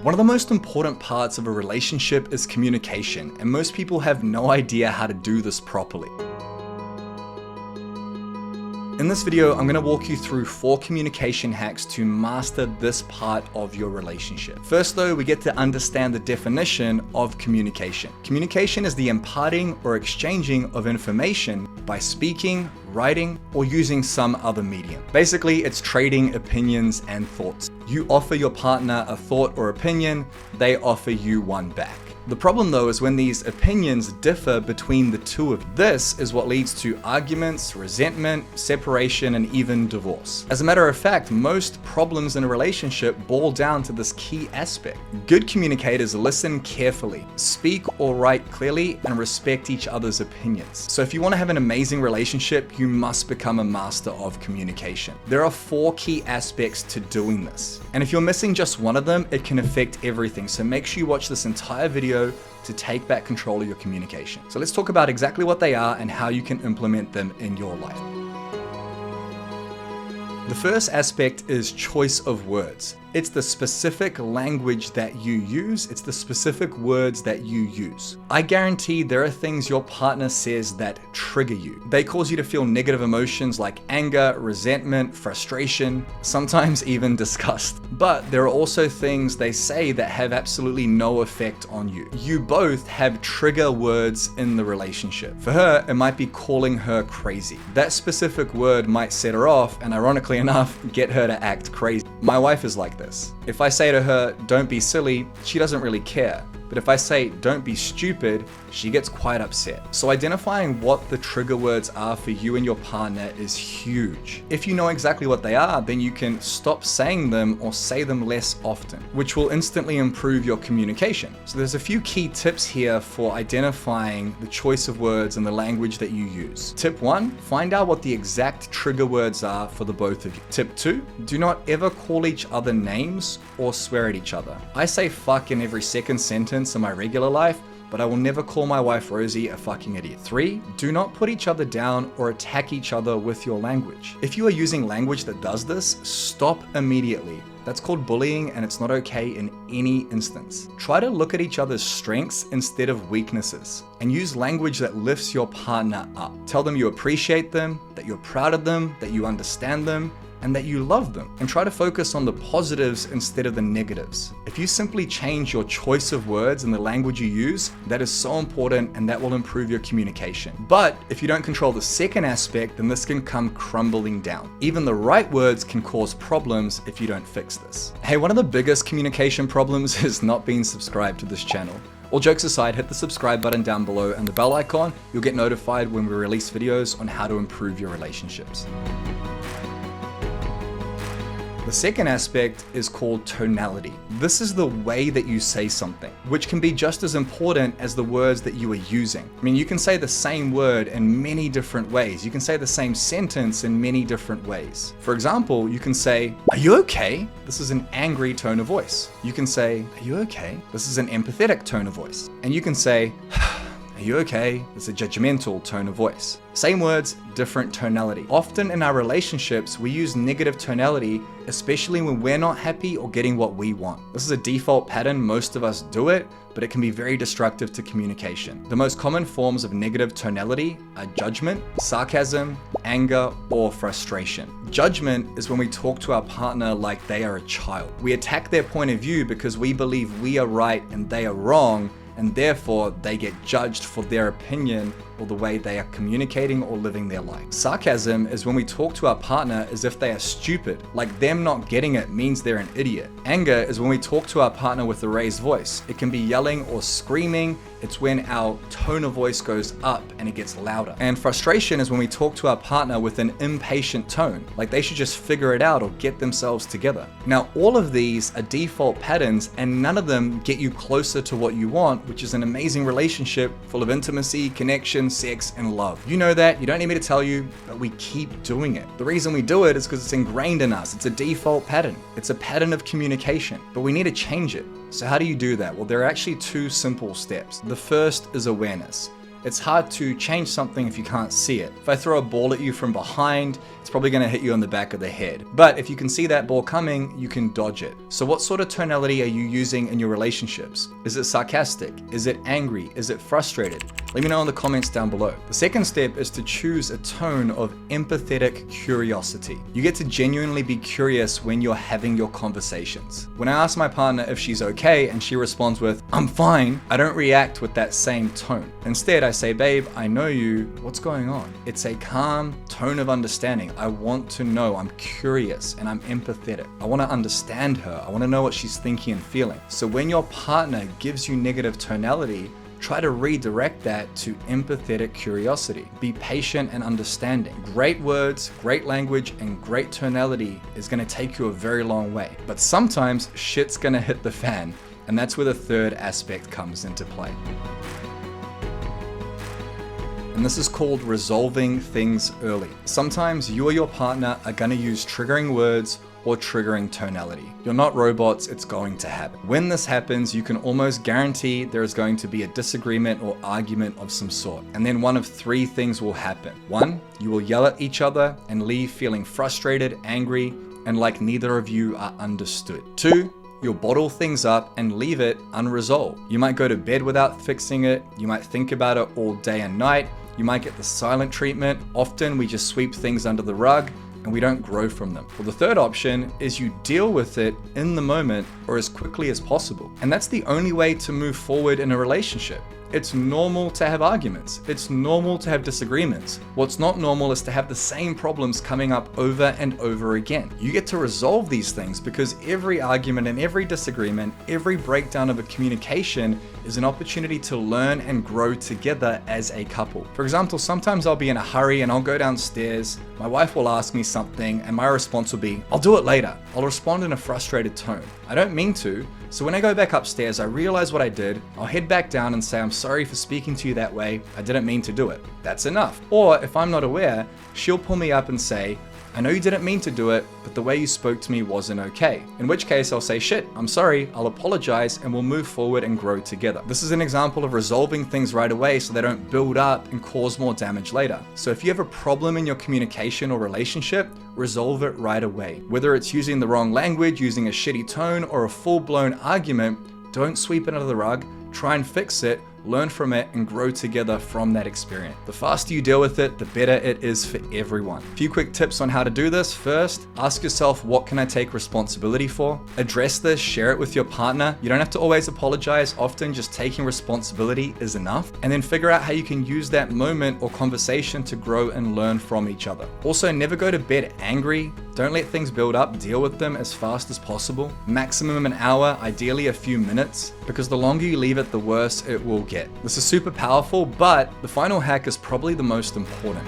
One of the most important parts of a relationship is communication, and most people have no idea how to do this properly. In this video, I'm going to walk you through 4 communication hacks to master this part of your relationship. First though, we get to understand the definition of communication. Communication is the imparting or exchanging of information by speaking, writing, or using some other medium. Basically, it's trading opinions and thoughts. You offer your partner a thought or opinion, they offer you one back. The problem though is when these opinions differ between the two of you. This is what leads to arguments, resentment, separation, and even divorce. As a matter of fact, most problems in a relationship boil down to this key aspect. Good communicators listen carefully, speak or write clearly, and respect each other's opinions. So if you want to have an amazing relationship, you must become a master of communication. There are 4 key aspects to doing this. And if you're missing just one of them, it can affect everything. So make sure you watch this entire video to take back control of your communication. So let's talk about exactly what they are and how you can implement them in your life. The first aspect is choice of words. It's the specific language that you use. It's the specific words that you use. I guarantee there are things your partner says that trigger you. They cause you to feel negative emotions like anger, resentment, frustration, sometimes even disgust. But there are also things they say that have absolutely no effect on you. You both have trigger words in the relationship. For her, it might be calling her crazy. That specific word might set her off and, ironically enough, get her to act crazy. My wife is like this. If I say to her, don't be silly, she doesn't really care. But if I say, don't be stupid, she gets quite upset. So identifying what the trigger words are for you and your partner is huge. If you know exactly what they are, then you can stop saying them or say them less often, which will instantly improve your communication. So there's a few key tips here for identifying the choice of words and the language that you use. Tip 1, find out what the exact trigger words are for the both of you. Tip 2, do not ever call each other names or swear at each other. I say fuck in every second sentence in my regular life, but I will never call my wife Rosie a fucking idiot. 3, do not put each other down or attack each other with your language. If you are using language that does this, stop immediately. That's called bullying, and it's not okay in any instance. Try to look at each other's strengths instead of weaknesses, and use language that lifts your partner up. Tell them you appreciate them, that you're proud of them, that you understand them, and that you love them, and try to focus on the positives instead of the negatives. If you simply change your choice of words and the language you use, that is so important, and that will improve your communication. But if you don't control the second aspect, then this can come crumbling down. Even the right words can cause problems if you don't fix this. Hey, one of the biggest communication problems is not being subscribed to this channel. All jokes aside, hit the subscribe button down below and the bell icon. You'll get notified when we release videos on how to improve your relationships. The second aspect is called tonality. This is the way that you say something, which can be just as important as the words that you are using. I mean, you can say the same word in many different ways. You can say the same sentence in many different ways. For example, you can say, "Are you okay?" This is an angry tone of voice. You can say, "Are you okay?" This is an empathetic tone of voice. And you can say, "Are you okay?" It's a judgmental tone of voice. Same words, different tonality. Often in our relationships, we use negative tonality, especially when we're not happy or getting what we want. This is a default pattern, most of us do it, but it can be very destructive to communication. The most common forms of negative tonality are judgment, sarcasm, anger, or frustration. Judgment is when we talk to our partner like they are a child. We attack their point of view because we believe we are right and they are wrong, and therefore they get judged for their opinion or the way they are communicating or living their life. Sarcasm is when we talk to our partner as if they are stupid, like them not getting it means they're an idiot. Anger is when we talk to our partner with a raised voice. It can be yelling or screaming. It's when our tone of voice goes up and it gets louder. And frustration is when we talk to our partner with an impatient tone, like they should just figure it out or get themselves together. Now, all of these are default patterns, and none of them get you closer to what you want, which is an amazing relationship full of intimacy, connection, sex, and love. You know that, you don't need me to tell you, but we keep doing it. The reason we do it is because it's ingrained in us. It's a default pattern. It's a pattern of communication, but we need to change it. So how do you do that? Well, there are actually 2 simple steps. The first is awareness. It's hard to change something if you can't see it. If I throw a ball at you from behind, it's probably going to hit you on the back of the head. But if you can see that ball coming, you can dodge it. So what sort of tonality are you using in your relationships? Is it sarcastic? Is it angry? Is it frustrated? Let me know in the comments down below. The second step is to choose a tone of empathetic curiosity. You get to genuinely be curious when you're having your conversations. When I ask my partner if she's okay and she responds with, "I'm fine," I don't react with that same tone. Instead, I say, "Babe, I know you. What's going on?" It's a calm tone of understanding. I want to know. I'm curious and I'm empathetic. I want to understand her. I want to know what she's thinking and feeling. So when your partner gives you negative tonality, try to redirect that to empathetic curiosity. Be patient and understanding. Great words, great language, and great tonality is going to take you a very long way. But sometimes shit's going to hit the fan, and that's where the third aspect comes into play. And this is called resolving things early. Sometimes you or your partner are going to use triggering words or triggering tonality. You're not robots, it's going to happen. When this happens, you can almost guarantee there is going to be a disagreement or argument of some sort. And then one of three things will happen. One, you will yell at each other and leave feeling frustrated, angry, and like neither of you are understood. Two, you'll bottle things up and leave it unresolved. You might go to bed without fixing it. You might think about it all day and night. You might get the silent treatment. Often we just sweep things under the rug and we don't grow from them. Well, the third option is you deal with it in the moment or as quickly as possible. And that's the only way to move forward in a relationship. It's normal to have arguments. It's normal to have disagreements. What's not normal is to have the same problems coming up over and over again. You get to resolve these things because every argument and every disagreement, every breakdown of a communication is an opportunity to learn and grow together as a couple. For example, sometimes I'll be in a hurry and I'll go downstairs. My wife will ask me something and my response will be, "I'll do it later." I'll respond in a frustrated tone. I don't mean to. So when I go back upstairs, I realize what I did. I'll head back down and say, "I'm sorry for speaking to you that way. I didn't mean to do it." That's enough. Or if I'm not aware, she'll pull me up and say, "I know you didn't mean to do it, but the way you spoke to me wasn't okay." In which case I'll say, "Shit, I'm sorry," I'll apologize, and we'll move forward and grow together. This is an example of resolving things right away so they don't build up and cause more damage later. So if you have a problem in your communication or relationship, resolve it right away. Whether it's using the wrong language, using a shitty tone, or a full-blown argument, don't sweep it under the rug. Try and fix it, learn from it, and grow together from that experience. The faster you deal with it, the better it is for everyone. A few quick tips on how to do this. First, ask yourself, what can I take responsibility for? Address this, share it with your partner. You don't have to always apologize. Often just taking responsibility is enough. And then figure out how you can use that moment or conversation to grow and learn from each other. Also, never go to bed angry. Don't let things build up. Deal with them as fast as possible. Maximum an hour, ideally a few minutes, because the longer you leave it, the worse it will get. This is super powerful, but the final hack is probably the most important.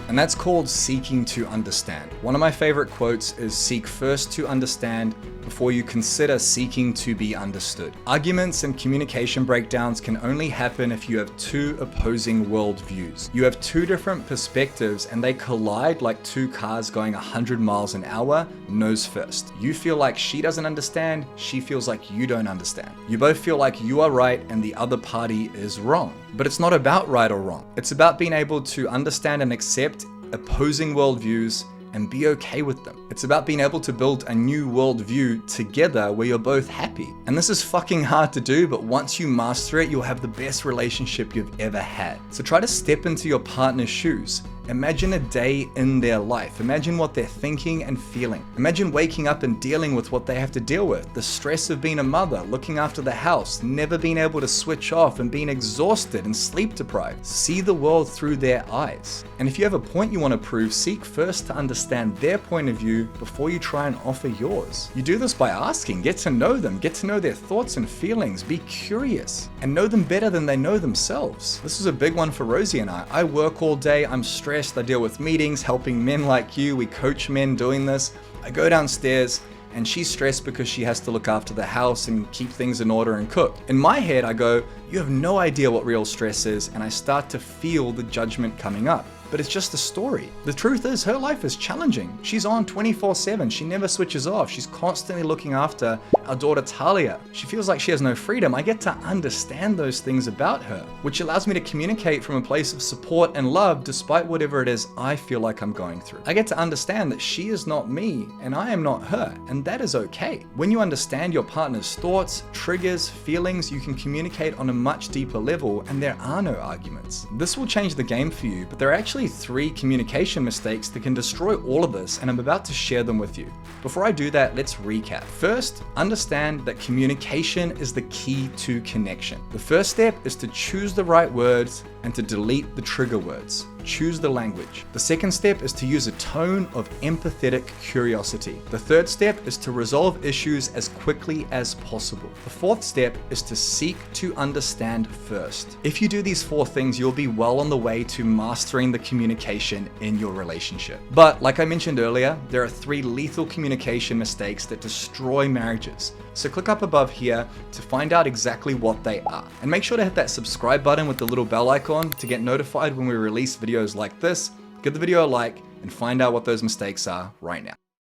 And that's called seeking to understand. One of my favorite quotes is, "Seek first to understand before you consider seeking to be understood." Arguments and communication breakdowns can only happen if you have two opposing worldviews. You have two different perspectives and they collide like two cars going 100 miles an hour, nose first. You feel like she doesn't understand, she feels like you don't understand. You both feel like you are right and the other party is wrong. But it's not about right or wrong. It's about being able to understand and accept opposing worldviews and be okay with them. It's about being able to build a new worldview together where you're both happy. And this is fucking hard to do, but once you master it, you'll have the best relationship you've ever had. So try to step into your partner's shoes. Imagine a day in their life. Imagine what they're thinking and feeling. Imagine waking up and dealing with what they have to deal with. The stress of being a mother, looking after the house, never being able to switch off and being exhausted and sleep deprived. See the world through their eyes. And if you have a point you want to prove, seek first to understand their point of view before you try and offer yours. You do this by asking, get to know them, get to know their thoughts and feelings, be curious, and know them better than they know themselves. This is a big one for Rosie and I. I work all day, I'm stressed, I deal with meetings, helping men like you, we coach men doing this. I go downstairs and she's stressed because she has to look after the house and keep things in order and cook. In my head, I go, "You have no idea what real stress is," and I start to feel the judgment coming up. but it's just a story. The truth is, her life is challenging. She's on 24/7. She never switches off. She's constantly looking after our daughter Talia. She feels like she has no freedom. I get to understand those things about her, which allows me to communicate from a place of support and love despite whatever it is I feel like I'm going through. I get to understand that she is not me and I am not her, and that is okay. When you understand your partner's thoughts, triggers, feelings, you can communicate on a much deeper level and there are no arguments. This will change the game for you, but there are actually 3 communication mistakes that can destroy all of this, and I'm about to share them with you. Before I do that, let's recap. First, understand that communication is the key to connection. The first step is to choose the right words and to delete the trigger words. Choose the language. The second step is to use a tone of empathetic curiosity. The third step is to resolve issues as quickly as possible. The fourth step is to seek to understand first. If you do these 4 things, you'll be well on the way to mastering the communication in your relationship. But like I mentioned earlier, there are 3 lethal communication mistakes that destroy marriages. So click up above here to find out exactly what they are. And make sure to hit that subscribe button with the little bell icon to get notified when we release videos like this. Give the video a like and find out what those mistakes are right now.